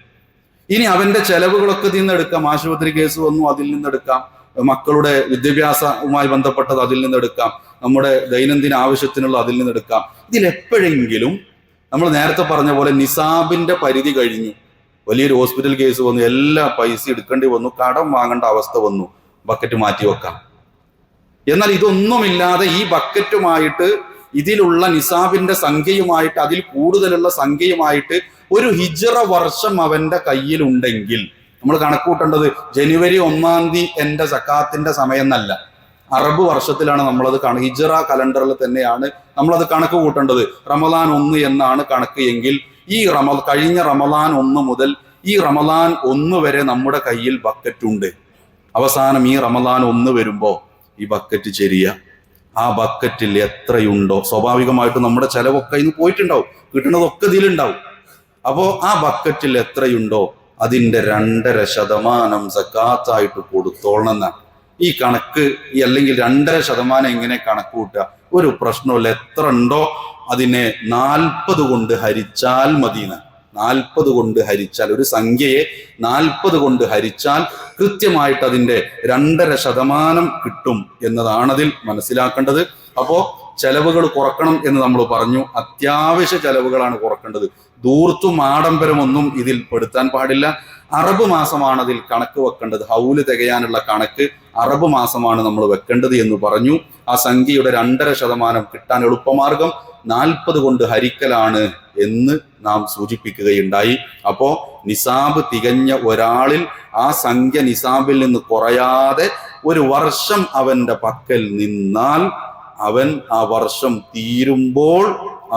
ഇനി അവന്റെ ചെലവുകളൊക്കെ ഇതിൽ നിന്നെടുക്കാം. ആശുപത്രി കേസ് വന്നു, അതിൽ നിന്നെടുക്കാം. മക്കളുടെ വിദ്യാഭ്യാസവുമായി ബന്ധപ്പെട്ടത് അതിൽ നിന്നെടുക്കാം. നമ്മുടെ ദൈനംദിന ആവശ്യത്തിനുള്ള അതിൽ നിന്നെടുക്കാം. ഇതിലെപ്പോഴെങ്കിലും നമ്മൾ നേരത്തെ പറഞ്ഞ പോലെ നിസാബിന്റെ പരിധി കഴിഞ്ഞു, വലിയൊരു ഹോസ്പിറ്റൽ കേസ് വന്നു, എല്ലാ പൈസ എടുക്കേണ്ടി വന്നു, കടം വാങ്ങേണ്ട അവസ്ഥ വന്നു, ബക്കറ്റ് മാറ്റി വെക്കാം. എന്നാൽ ഇതൊന്നുമില്ലാതെ ഈ ബക്കറ്റുമായിട്ട്, ഇതിലുള്ള നിസാബിന്റെ സംഖ്യയുമായിട്ട്, അതിൽ കൂടുതലുള്ള സംഖ്യയുമായിട്ട് ഒരു ഹിജ്റ വർഷം അവന്റെ കയ്യിലുണ്ടെങ്കിൽ, നമ്മൾ കണക്കൂട്ടേണ്ടത് ജനുവരി 1-ാം തീയതി എന്റെ സക്കാത്തിന്റെ സമയം എന്നല്ല, അറബ് വർഷത്തിലാണ് നമ്മളത് ഹിജ്റ കലണ്ടറിൽ തന്നെയാണ് നമ്മളത് കണക്ക് കൂട്ടേണ്ടത്. റമദാൻ 1 എന്നാണ് കണക്ക് എങ്കിൽ ഈ കഴിഞ്ഞ റമദാൻ 1 മുതൽ ഈ റമദാൻ 1 വരെ നമ്മുടെ കയ്യിൽ ബക്കറ്റുണ്ട്. അവസാനം ഈ റമദാൻ 1 വരുമ്പോ ഈ ബക്കറ്റ് ചെരിയ, ആ ബക്കറ്റിൽ എത്രയുണ്ടോ, സ്വാഭാവികമായിട്ടും നമ്മുടെ ചെലവൊക്കെ ഇന്ന് പോയിട്ടുണ്ടാവും, കിട്ടുന്നതൊക്കെ ഇതിലുണ്ടാവും. അപ്പോ ആ ബക്കറ്റിൽ എത്രയുണ്ടോ അതിന്റെ 2.5% സക്കാത്തായിട്ട് കൊടുത്തോളണം എന്നാണ് ഈ കണക്ക്. അല്ലെങ്കിൽ 2.5% എങ്ങനെ കണക്ക് കൂട്ടുക? ഒരു പ്രശ്നമില്ല, എത്ര ഉണ്ടോ അതിനെ 40 കൊണ്ട് ഹരിച്ചാൽ മതിയെന്ന്. 40 കൊണ്ട് ഹരിച്ചാൽ, ഒരു സംഖ്യയെ 40 കൊണ്ട് ഹരിച്ചാൽ കൃത്യമായിട്ട് അതിന്റെ 2.5% കിട്ടും എന്നതാണ് അതിൽ മനസ്സിലാക്കേണ്ടത്. അപ്പോ ചെലവുകൾ കുറക്കണം എന്ന് നമ്മൾ പറഞ്ഞു. അത്യാവശ്യ ചെലവുകളാണ് കുറക്കേണ്ടത്. ധൂർത്തും ആഡംബരമൊന്നും ഇതിൽ പെടുത്താൻ പാടില്ല. അറബ് മാസമാണ് അതിൽ കണക്ക് വെക്കേണ്ടത്. ഹൗല് തികയാനുള്ള കണക്ക് അറബ് മാസമാണ് നമ്മൾ വെക്കേണ്ടത് എന്ന് പറഞ്ഞു. ആ സംഖ്യയുടെ 2.5% കിട്ടാൻ എളുപ്പമാർഗം 40 കൊണ്ട് ഹരിക്കലാണ് എന്ന് നാം സൂചിപ്പിക്കുകയുണ്ടായി. അപ്പോ നിസാബ് തികഞ്ഞ ഒരാളിൽ ആ സംഖ്യ നിസാബിൽ നിന്ന് കുറയാതെ ഒരു വർഷം അവന്റെ പക്കൽ നിന്നാൽ, അവൻ ആ വർഷം തീരുമ്പോൾ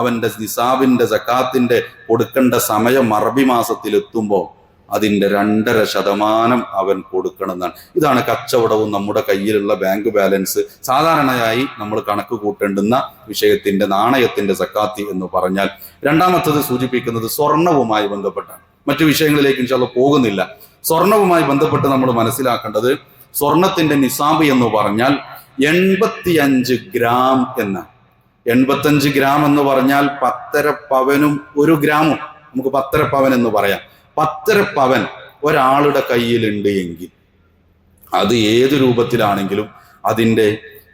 അവന്റെ നിസാബിന്റെ സക്കാത്തിന്റെ കൊടുക്കേണ്ട സമയം അറബി മാസത്തിൽ എത്തുമ്പോൾ അതിന്റെ 2.5% അവൻ കൊടുക്കണം എന്നാണ്. ഇതാണ് കച്ചവടവും നമ്മുടെ കയ്യിലുള്ള ബാങ്ക് ബാലൻസ് സാധാരണയായി നമ്മൾ കണക്ക് കൂട്ടേണ്ടുന്ന വിഷയത്തിന്റെ നാണയത്തിന്റെ സക്കാത്തി എന്ന് പറഞ്ഞാൽ. രണ്ടാമത്തത് സൂചിപ്പിക്കുന്നത് സ്വർണവുമായി ബന്ധപ്പെട്ടാണ്. മറ്റു വിഷയങ്ങളിലേക്ക് ഇൻഷാല്ലാ പോകുന്നില്ല. സ്വർണവുമായി ബന്ധപ്പെട്ട് നമ്മൾ മനസ്സിലാക്കേണ്ടത്, സ്വർണത്തിന്റെ നിസാബ് എന്ന് പറഞ്ഞാൽ 85 ഗ്രാം എന്നാണ്. 85 ഗ്രാം എന്ന് പറഞ്ഞാൽ 10.5 പവനും 1 ഗ്രാമും. നമുക്ക് 10.5 പവൻ എന്ന് പറയാം. 10.5 പവൻ ഒരാളുടെ കയ്യിലുണ്ട് എങ്കിൽ അത് ഏത് രൂപത്തിലാണെങ്കിലും അതിൻ്റെ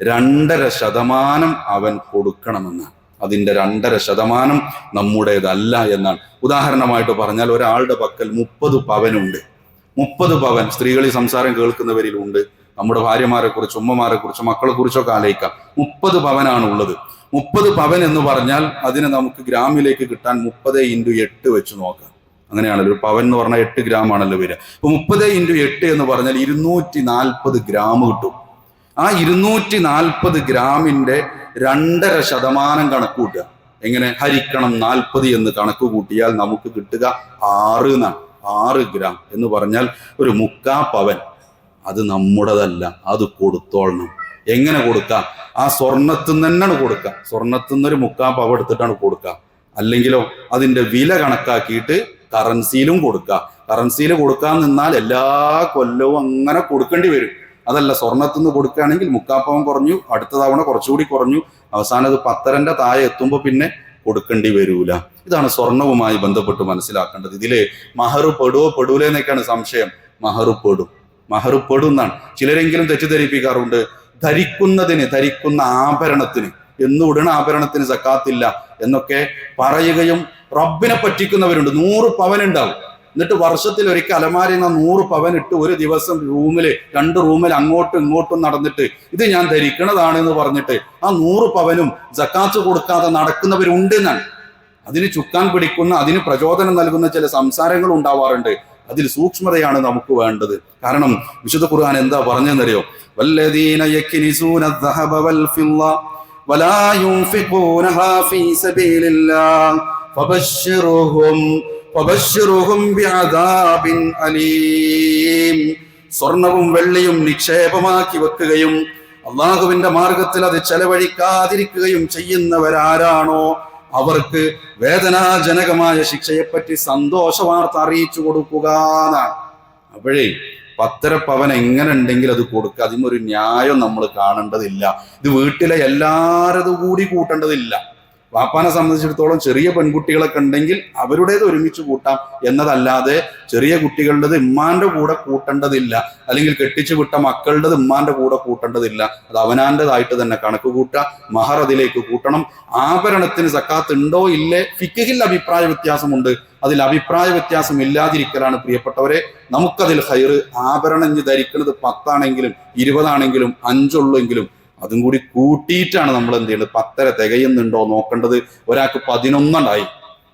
2.5% അവൻ കൊടുക്കണമെന്നാണ്. അതിൻ്റെ 2.5% നമ്മുടേതല്ല എന്നാണ്. ഉദാഹരണമായിട്ട് പറഞ്ഞാൽ ഒരാളുടെ പക്കൽ 30 പവനുണ്ട്. 30 പവൻ, സ്ത്രീകളിൽ സംസാരം കേൾക്കുന്നവരിലുണ്ട്. നമ്മുടെ ഭാര്യമാരെ കുറിച്ച്, ഉമ്മമാരെ കുറിച്ച്, മക്കളെ കുറിച്ചൊക്കെ ആലോചിക്കാം. 30 പവനാണ് ഉള്ളത്. 30 പവൻ എന്ന് പറഞ്ഞാൽ അതിനെ നമുക്ക് ഗ്രാമിലേക്ക് കിട്ടാൻ 30 × 8 വെച്ച് നോക്കാം. അങ്ങനെയാണല്ലോ, ഒരു പവൻ എന്ന് പറഞ്ഞാൽ 8 ഗ്രാം ആണല്ലോ വരിക. അപ്പൊ 30 × 8 എന്ന് പറഞ്ഞാൽ 240 ഗ്രാം കിട്ടും. ആ 240 ഗ്രാമിന്റെ 2.5% കണക്ക് കൂട്ടുക. എങ്ങനെ ഹരിക്കണം 40 എന്ന് കണക്ക് കൂട്ടിയാൽ നമുക്ക് കിട്ടുക 6 എന്നാണ്. 6 ഗ്രാം എന്ന് പറഞ്ഞാൽ ഒരു 1/4 പവൻ. അത് നമ്മുടേതല്ല, അത് കൊടുത്തോളണം. എങ്ങനെ കൊടുക്കാം? ആ സ്വർണത്തിൽ നിന്ന് തന്നെയാണ് കൊടുക്കുക. സ്വർണത്തിൽ നിന്ന് ഒരു 1/4 പവൻ എടുത്തിട്ടാണ് കൊടുക്കുക. അല്ലെങ്കിലോ അതിന്റെ വില കണക്കാക്കിയിട്ട് കറൻസിയിലും കൊടുക്കുക. കറൻസിയിൽ കൊടുക്കാൻ നിന്നാൽ എല്ലാ കൊല്ലവും അങ്ങനെ കൊടുക്കേണ്ടി വരും. അതല്ല, സ്വർണത്തിൽ നിന്ന് കൊടുക്കുകയാണെങ്കിൽ 1/4 പവൻ കുറഞ്ഞു, അടുത്ത തവണ കുറച്ചുകൂടി കുറഞ്ഞു, അവസാനം അത് 10.5 താഴെ എത്തുമ്പോൾ പിന്നെ കൊടുക്കേണ്ടി വരൂല. ഇതാണ് സ്വർണവുമായി ബന്ധപ്പെട്ട് മനസ്സിലാക്കേണ്ടത്. ഇതില് മഹർ പെടൂലേ എന്നൊക്കെയാണ് സംശയം. മഹർ പെടും എന്നാണ് ചിലരെങ്കിലും തെറ്റിദ്ധരിപ്പിക്കാറുണ്ട്. ധരിക്കുന്ന ആഭരണത്തിന്, എന്ന് ഉടണ ആഭരണത്തിന് സക്കാത്തില്ല എന്നൊക്കെ പറയുകയും റബ്ബിനെ പറ്റിക്കുന്നവരുണ്ട്. 100 പവൻ ഉണ്ടാവും, എന്നിട്ട് വർഷത്തിൽ ഒരിക്കൽ അലമാരയിൽ നിന്ന് 100 പവൻ ഇട്ട് ഒരു ദിവസം 2 റൂമിൽ അങ്ങോട്ടും ഇങ്ങോട്ടും നടന്നിട്ട് ഇത് ഞാൻ ധരിക്കണതാണ് എന്ന് പറഞ്ഞിട്ട് ആ 100 പവനും സക്കാത്ത് കൊടുക്കാതെ നടക്കുന്നവരുണ്ട് എന്നാണ്. അതിന് ചുക്കാൻ പിടിക്കുന്ന, അതിന് പ്രചോദനം നൽകുന്ന ചില സംസാരങ്ങൾ ഉണ്ടാവാറുണ്ട്. അതിൽ സൂക്ഷ്മതയാണ് നമുക്ക് വേണ്ടത്. കാരണം വിശുദ്ധ ഖുർആൻ എന്താ പറഞ്ഞെന്നറിയോ? വല്ലദീന യക്നിസൂന الذهب والفضة ولا ينفقونها في سبيل الله فبشرهم بعذاب أليم. സ്വർണവും വെള്ളിയും നിക്ഷേപമാക്കി വെക്കുകയും അള്ളാഹുവിന്റെ മാർഗത്തിൽ അത് ചെലവഴിക്കാതിരിക്കുകയും ചെയ്യുന്നവരാരാണോ അവർക്ക് വേദനാജനകമായ ശിക്ഷയെപ്പറ്റി സന്തോഷ വാർത്ത അറിയിച്ചു കൊടുക്കുക എന്നാണ്. അപ്പോഴേ 10.5 പവൻ എങ്ങനെ ഉണ്ടെങ്കിൽ അത് കൊടുക്കുക. അതിനൊരു ന്യായം നമ്മൾ കാണേണ്ടതില്ല. ഇത് വീട്ടിലെ എല്ലാവരതും കൂടി കൂട്ടേണ്ടതില്ല. വാപ്പാനെ സംബന്ധിച്ചിടത്തോളം ചെറിയ പെൺകുട്ടികളൊക്കെ ഉണ്ടെങ്കിൽ അവരുടേത് ഒരുമിച്ച് കൂട്ടാം എന്നതല്ലാതെ ചെറിയ കുട്ടികളുടേത് ഉമ്മാന്റെ കൂടെ കൂട്ടേണ്ടതില്ല, അല്ലെങ്കിൽ കെട്ടിച്ചു വിട്ട മക്കളുടേത് ഉമ്മാന്റെ കൂടെ കൂട്ടേണ്ടതില്ല. അത് അവനാന്റേതായിട്ട് തന്നെ കണക്ക് കൂട്ടുക. മഹർ അതിലേക്ക് കൂട്ടണം. ആഭരണത്തിന് സക്കാത്ത് ഉണ്ടോ ഇല്ലേ, ഫിഖ്ഹിൽ അഭിപ്രായ വ്യത്യാസമുണ്ട്. അതിൽ അഭിപ്രായ വ്യത്യാസം ഇല്ലാതിരിക്കലാണ് പ്രിയപ്പെട്ടവരെ നമുക്കതിൽ ഖൈറ്. ആഭരണം ഇഞ്ഞ് ധരിക്കുന്നത് 10 20 5 അതും കൂടി കൂട്ടിയിട്ടാണ് നമ്മൾ എന്ത് ചെയ്യുന്നത്, 10 തികയുന്നുണ്ടോ നോക്കേണ്ടത്. ഒരാൾക്ക് 11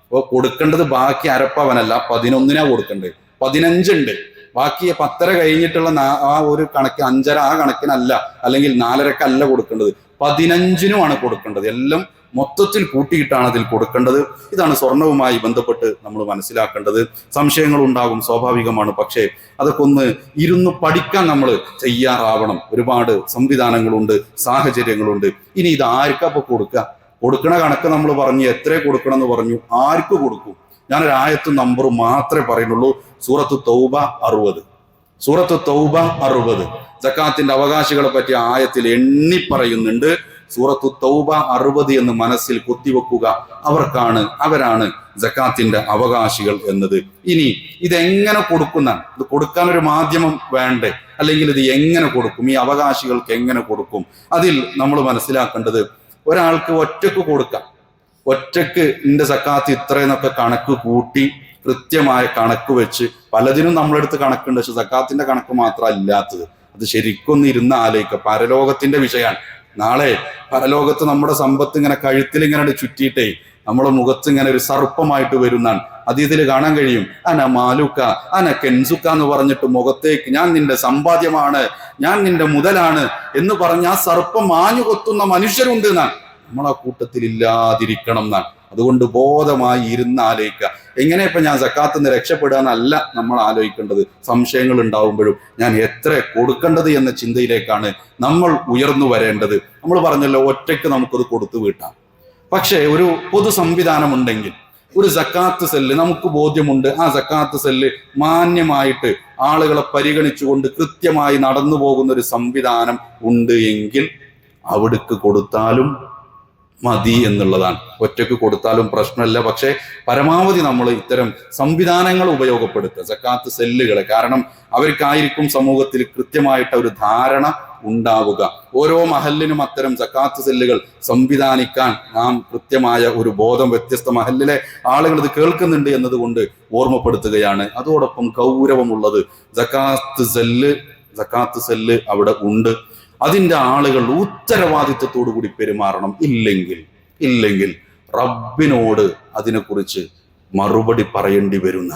അപ്പോൾ കൊടുക്കേണ്ടത് ബാക്കി അരപ്പവനല്ല, 11 കൊടുക്കേണ്ടത്. 15 ബാക്കി 10 കഴിഞ്ഞിട്ടുള്ള ആ ഒരു കണക്ക് 5.5 ആ കണക്കിനല്ല, അല്ലെങ്കിൽ 4.5 കൊടുക്കേണ്ടത്, 15 കൊടുക്കേണ്ടത്. എല്ലാം മൊത്തത്തിൽ കൂട്ടിയിട്ടാണ് അതിൽ കൊടുക്കേണ്ടത്. ഇതാണ് സ്വർണവുമായി ബന്ധപ്പെട്ട് നമ്മൾ മനസ്സിലാക്കേണ്ടത്. സംശയങ്ങൾ ഉണ്ടാകും, സ്വാഭാവികമാണ്. പക്ഷേ അതൊക്കെ ഒന്ന് ഇരുന്ന് പഠിക്കാൻ നമ്മൾ തയ്യാറാവണം. ഒരുപാട് സംവിധാനങ്ങളുണ്ട്, സാഹചര്യങ്ങളുണ്ട്. ഇനി ഇത് ആർക്കപ്പോൾ കൊടുക്കണ കണക്ക് നമ്മൾ പറഞ്ഞു, എത്ര കൊടുക്കണം എന്ന് പറഞ്ഞു, ആർക്ക് കൊടുക്കും? ഞാനൊരു ആയത്തും നമ്പറും മാത്രമേ പറയുന്നുള്ളൂ. സൂറത്ത് തൗബ 60. സൂറത്ത് തൗബ 60 സക്കാത്തിന്റെ അവകാശികളെ പറ്റി ആയത്തിൽ എണ്ണി പറയുന്നുണ്ട്. സൂറത്തു തൗബ 60 എന്ന് മനസ്സിൽ കൊത്തിവെക്കുക. അവരാണ് സക്കാത്തിന്റെ അവകാശികൾ എന്നത്. ഇനി ഇതെങ്ങനെ കൊടുക്കുന്ന, ഇത് കൊടുക്കാനൊരു മാധ്യമം വേണ്ടേ, അല്ലെങ്കിൽ ഇത് എങ്ങനെ കൊടുക്കും, ഈ അവകാശികൾക്ക് എങ്ങനെ കൊടുക്കും? അതിൽ നമ്മൾ മനസ്സിലാക്കേണ്ടത്, ഒരാൾക്ക് ഒറ്റക്ക് കൊടുക്കാം. ഒറ്റക്ക് ഇന്റെ സക്കാത്ത് ഇത്രയെന്നൊക്കെ കണക്ക് കൂട്ടി കൃത്യമായ കണക്ക് വെച്ച്, പലതിനും നമ്മളെടുത്ത് കണക്കുണ്ട്, പക്ഷെ സക്കാത്തിന്റെ കണക്ക് മാത്രമല്ല ഇല്ലാത്തത്. അത് ശരിക്കൊന്ന് ഇരുന്ന് ആലോചിക്കുക. പരലോകത്തിന്റെ വിഷയമാണ്. നാളെ പരലോകത്ത് നമ്മുടെ സമ്പത്ത് ഇങ്ങനെ കഴുത്തിൽ ഇങ്ങനെ ചുറ്റിയിട്ടേ നമ്മുടെ മുഖത്ത് ഇങ്ങനെ ഒരു സർപ്പമായിട്ട് വരുന്നാണ്. അത് ഇതിൽ കാണാൻ കഴിയും. അന മാലുക്ക അന കെൻസുക്ക എന്ന് പറഞ്ഞിട്ട് മുഖത്തേക്ക് ഞാൻ നിന്റെ സമ്പാദ്യമാണ്, ഞാൻ നിന്റെ മുതലാണ് എന്ന് പറഞ്ഞ ആ സർപ്പം മാഞ്ഞു കൊത്തുന്ന മനുഷ്യരുണ്ട് എന്നാണ്. നമ്മളാ കൂട്ടത്തിൽ ഇല്ലാതിരിക്കണം എന്നാണ്. അതുകൊണ്ട് ബോധമായി ഇരുന്ന് ആലോചിക്കുക. എങ്ങനെ ഇപ്പൊ ഞാൻ സക്കാത്ത് നിന്ന് രക്ഷപ്പെടുക എന്നല്ല നമ്മൾ ആലോചിക്കേണ്ടത്. സംശയങ്ങൾ ഉണ്ടാവുമ്പോഴും ഞാൻ എത്ര കൊടുക്കേണ്ടത് എന്ന ചിന്തയിലേക്കാണ് നമ്മൾ ഉയർന്നു വരേണ്ടത്. നമ്മൾ പറഞ്ഞല്ലോ, ഒറ്റയ്ക്ക് നമുക്കത് കൊടുത്തു വീട്ടാം. പക്ഷേ ഒരു പൊതു സംവിധാനം ഉണ്ടെങ്കിൽ, ഒരു സക്കാത്ത് സെല്ല് നമുക്ക് ബോധ്യമുണ്ട്, ആ സക്കാത്ത് സെല്ല് മാന്യമായിട്ട് ആളുകളെ പരിഗണിച്ചുകൊണ്ട് കൃത്യമായി നടന്നു പോകുന്ന ഒരു സംവിധാനം ഉണ്ട് എങ്കിൽ അവിടേക്ക് കൊടുത്താലും മതി എന്നുള്ളതാണ്. ഒറ്റയ്ക്ക് കൊടുത്താലും പ്രശ്നമല്ല. പക്ഷെ പരമാവധി നമ്മൾ ഇത്തരം സംവിധാനങ്ങൾ ഉപയോഗപ്പെടുത്തുക, സക്കാത്ത് സെല്ലുകളെ. കാരണം അവർക്കായിരിക്കും സമൂഹത്തിൽ കൃത്യമായിട്ട് ഒരു ധാരണ ഉണ്ടാവുക. ഓരോ മഹല്ലിനും അത്തരം സക്കാത്ത് സെല്ലുകൾ സംവിധാനിക്കാൻ നാം കൃത്യമായ ഒരു ബോധം വ്യത്യസ്ത മഹല്ലിലെ ആളുകൾ ഇത് കേൾക്കുന്നുണ്ട് എന്നതുകൊണ്ട് ഓർമ്മപ്പെടുത്തുകയാണ്. അതോടൊപ്പം ഗൗരവമുള്ളത്, സക്കാത്ത് സെല്ല് അവിടെ ഉണ്ട്. അതിൻ്റെ ആളുകൾ ഉത്തരവാദിത്വത്തോടു കൂടി പെരുമാറണം. ഇല്ലെങ്കിൽ റബ്ബിനോട് അതിനെക്കുറിച്ച് മറുപടി പറയേണ്ടി വരുന്ന,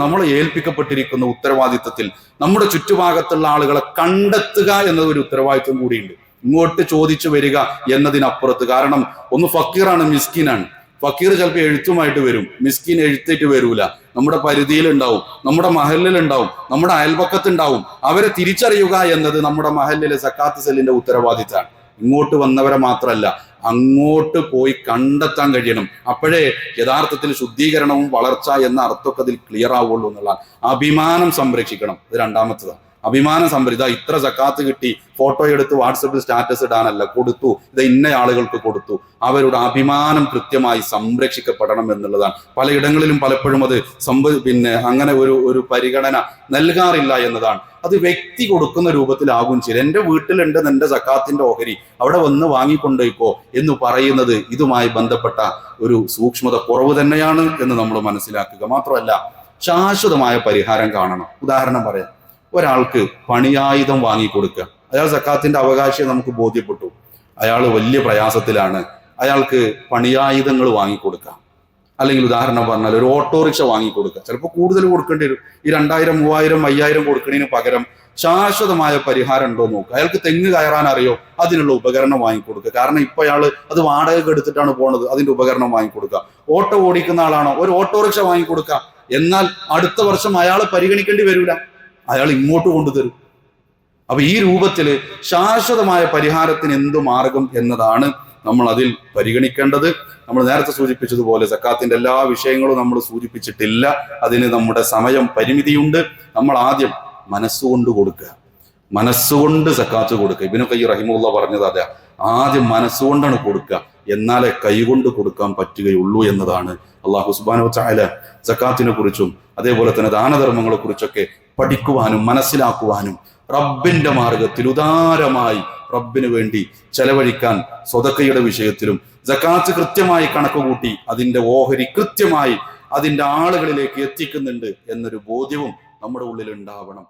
നമ്മളെ ഏൽപ്പിക്കപ്പെട്ടിരിക്കുന്ന ഉത്തരവാദിത്വത്തിൽ നമ്മുടെ ചുറ്റുഭാഗത്തുള്ള ആളുകളെ കണ്ടെത്തുക എന്നതൊരു ഉത്തരവാദിത്വം കൂടിയുണ്ട്. ഇങ്ങോട്ട് ചോദിച്ചു വരിക എന്നതിനപ്പുറത്ത്. കാരണം ഒന്ന് ഫക്കീറാണ്, മിസ്കിനാണ്. ഫക്കീർ ചിലപ്പോൾ എഴുത്തുമായിട്ട് വരും, മിസ്കിൻ എഴുത്തേറ്റ് വരൂല. നമ്മുടെ പരിധിയിലുണ്ടാവും, നമ്മുടെ മഹലിലുണ്ടാവും, നമ്മുടെ അയൽപക്കത്തുണ്ടാവും. അവരെ തിരിച്ചറിയുക എന്നത് നമ്മുടെ മഹലിലെ സക്കാത്ത് സെല്ലിന്റെ ഉത്തരവാദിത്തമാണ്. ഇങ്ങോട്ട് വന്നവരെ മാത്രമല്ല, അങ്ങോട്ട് പോയി കണ്ടെത്താൻ കഴിയണം. അപ്പോഴേ യഥാർത്ഥത്തിൽ ശുദ്ധീകരണവും വളർച്ച എന്ന അർത്ഥമൊക്കെ അതിൽ ക്ലിയർ ആവുള്ളൂ എന്നുള്ളതാണ്. അഭിമാനം സംരക്ഷിക്കണം. ഇത് രണ്ടാമത്തതാണ്. അഭിമാനം ഇത്ര സക്കാത്ത് കിട്ടി ഫോട്ടോ എടുത്ത് വാട്സപ്പിൽ സ്റ്റാറ്റസ് ഇടാനല്ല, കൊടുത്തു, ഇത് ഇന്ന ആളുകൾക്ക് കൊടുത്തു. അവരുടെ അഭിമാനം കൃത്യമായി സംരക്ഷിക്കപ്പെടണം എന്നുള്ളതാണ്. പലയിടങ്ങളിലും പലപ്പോഴും അത് അങ്ങനെ ഒരു പരിഗണന നൽകാറില്ല എന്നതാണ്. അത് വ്യക്തി കൊടുക്കുന്ന രൂപത്തിലാകും ചെയ്യും. എൻ്റെ വീട്ടിലുണ്ട് എൻ്റെ സക്കാത്തിന്റെ ഓഹരി, അവിടെ വന്ന് വാങ്ങിക്കൊണ്ടേക്കോ എന്ന് പറയുന്നത് ഇതുമായി ബന്ധപ്പെട്ട ഒരു സൂക്ഷ്മത കുറവ് തന്നെയാണ് എന്ന് നമ്മൾ മനസ്സിലാക്കുക. മാത്രമല്ല, ശാശ്വതമായ പരിഹാരം കാണണം. ഉദാഹരണം പറയാം, ഒരാൾക്ക് പണിയായുധം വാങ്ങിക്കൊടുക്കുക. അയാൾ സക്കാത്തിന്റെ അവകാശം നമുക്ക് ബോധ്യപ്പെട്ടു, അയാൾ വലിയ പ്രയാസത്തിലാണ്, അയാൾക്ക് പണിയായുധങ്ങൾ വാങ്ങിക്കൊടുക്കുക. അല്ലെങ്കിൽ ഉദാഹരണം പറഞ്ഞാൽ ഒരു ഓട്ടോറിക്ഷ വാങ്ങിക്കൊടുക്കുക. ചിലപ്പോൾ കൂടുതൽ കൊടുക്കേണ്ടി വരും. ഈ 2000, 3000, 5000 കൊടുക്കുന്നതിന് പകരം ശാശ്വതമായ പരിഹാരം ഉണ്ടോ നോക്കുക. അയാൾക്ക് തെങ്ങ് കയറാൻ അറിയോ, അതിനുള്ള ഉപകരണം വാങ്ങിക്കൊടുക്കുക. കാരണം ഇപ്പൊ അയാൾ അത് വാടകയ്ക്ക് എടുത്തിട്ടാണ് പോണത്, അതിന്റെ ഉപകരണം വാങ്ങിക്കൊടുക്കുക. ഓട്ടോ ഓടിക്കുന്ന ആളാണോ, ഒരു ഓട്ടോറിക്ഷ വാങ്ങിക്കൊടുക്കുക. എന്നാൽ അടുത്ത വർഷം അയാൾ പരിഗണിക്കേണ്ടി വരില്ല, അയാൾ ഇങ്ങോട്ട് കൊണ്ടുതരും. അപ്പൊ ഈ രൂപത്തില് ശാശ്വതമായ പരിഹാരത്തിന് എന്തു മാർഗം എന്നതാണ് നമ്മൾ അതിൽ പരിഗണിക്കേണ്ടത്. നമ്മൾ നേരത്തെ സൂചിപ്പിച്ചതുപോലെ സക്കാത്തിന്റെ എല്ലാ വിഷയങ്ങളും നമ്മൾ സൂചിപ്പിച്ചിട്ടില്ല. അതിന് നമ്മുടെ സമയം പരിമിതിയുണ്ട്. നമ്മൾ ആദ്യം മനസ്സുകൊണ്ട് കൊടുക്കുക, മനസ്സുകൊണ്ട് സക്കാത്ത് കൊടുക്കുക. ഇബ്നു ഖയ്യിം റഹിമഹുല്ലാഹ് പറഞ്ഞത് അതെ, ആദ്യം മനസ്സുകൊണ്ടാണ് കൊടുക്കുക. എന്നാലേ കൈകൊണ്ട് കൊടുക്കാൻ പറ്റുകയുള്ളൂ എന്നതാണ്. അള്ളാഹു സുബ്ഹാനഹു വ തആല സക്കാത്തിനെ കുറിച്ചും അതേപോലെ തന്നെ ദാനധർമ്മങ്ങളെ കുറിച്ചൊക്കെ പഠിക്കുവാനും മനസ്സിലാക്കുവാനും റബ്ബിന്റെ മാർഗത്തിൽ ഉദാരമായി റബ്ബിന് വേണ്ടി ചെലവഴിക്കാൻ സ്വതക്കയുടെ വിഷയത്തിലും സക്കാത്ത് കൃത്യമായി കണക്കുകൂട്ടി അതിന്റെ ഓഹരി കൃത്യമായി അതിന്റെ ആളുകളിലേക്ക് എത്തിക്കുന്നുണ്ട് എന്നൊരു ബോധ്യവും നമ്മുടെ ഉള്ളിൽ ഉണ്ടാവണം.